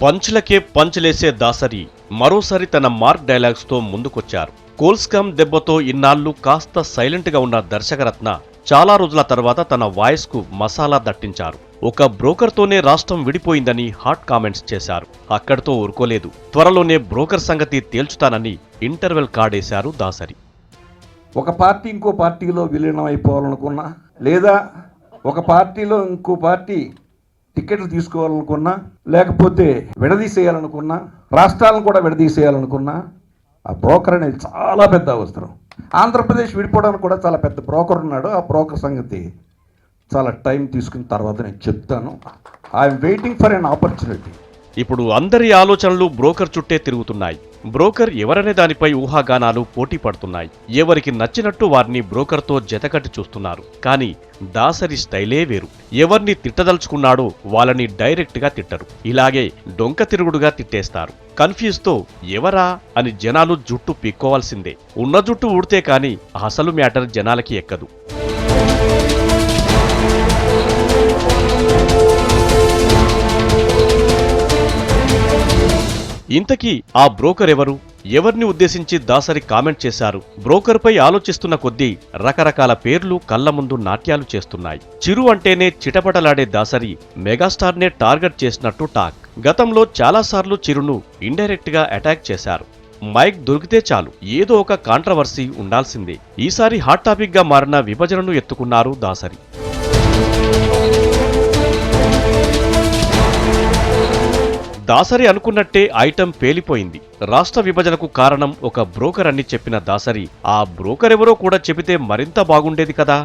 పంచ్లకే పంచ్లేసే దాసరి మరోసారి తన మార్క్ డైలాగ్స్తో ముందుకొచ్చారు. కోల్స్కామ్ దెబ్బతో ఇన్నాళ్లు కాస్త సైలెంట్గా ఉన్న దర్శకరత్న చాలా రోజుల తర్వాత తన వాయిస్కు మసాలా దట్టించారు. ఒక బ్రోకర్తోనే రాష్ట్రం విడిపోయిందని హాట్ కామెంట్స్ చేశారు. అక్కడితో ఊరుకోలేదు. త్వరలోనే బ్రోకర్ సంగతి తేల్చుతానని ఇంటర్వెల్ కార్డేశారు దాసరి. ఒక పార్టీ ఇంకో పార్టీలో విలీనం అయిపోవాలనుకున్నా, లేదా ఒక పార్టీలో ఇంకో పార్టీ టికెట్లు తీసుకోవాలనుకున్నా, లేకపోతే విడదీసేయాలనుకున్నా, రాష్ట్రాలను కూడా విడదీసేయాలనుకున్నా, ఆ బ్రోకర్ అనేది చాలా పెద్ద అవసరం. ఆంధ్రప్రదేశ్ విడిపోవడానికి కూడా చాలా పెద్ద బ్రోకర్ ఉన్నాడు. ఆ బ్రోకర్ సంగతి చాలా టైం తీసుకున్న తర్వాత నేను చెప్తాను. I'm waiting for an opportunity. ఇప్పుడు అందరి ఆలోచనలు బ్రోకర్ చుట్టే తిరుగుతున్నాయి. బ్రోకర్ ఎవరనే దానిపై ఊహాగానాలు పోటీ పడుతున్నాయి. ఎవరికి నచ్చినట్టు వారిని బ్రోకర్తో జతకట్టి చూస్తున్నారు. కానీ దాసరి స్టైలే వేరు. ఎవరిని తిట్టదలుచుకున్నాడో వాళ్ళని డైరెక్ట్గా తిట్టరు. ఇలాగే డొంక తిరుగుడుగా తిట్టేస్తారు. కన్ఫ్యూజ్తో ఎవరా అని జనాలు జుట్టు పీక్కోవాల్సిందే. ఉన్న జుట్టు ఊడితే కానీ అసలు మ్యాటర్ జనాలకి ఎక్కదు. ఇంతకీ ఆ బ్రోకర్ ఎవరు? ఎవరిని ఉద్దేశించి దాసరి కామెంట్ చేశారు? బ్రోకర్పై ఆలోచిస్తున్న కొద్దీ రకరకాల పేర్లు కళ్ల ముందు నాట్యాలు చేస్తున్నాయి. చిరు అంటేనే చిటపటలాడే దాసరి మెగాస్టార్నే టార్గెట్ చేసినట్టు టాక్. గతంలో చాలాసార్లు చిరును ఇండైరెక్ట్ గా అటాక్ చేశారు. మైక్ దొరికితే చాలు ఏదో ఒక కాంట్రవర్సీ ఉండాల్సిందే. ఈసారి హాట్ టాపిక్ గా మారిన విభజనను ఎత్తుకున్నారు దాసరి. దాసరి అనుకున్నట్టే ఐటెం పేలిపోయింది. రాష్ట్ర విభజనకు కారణం ఒక బ్రోకర్ అని చెప్పిన దాసరి ఆ బ్రోకర్ ఎవరో కూడా చెబితే మరింత బాగుండేది కదా.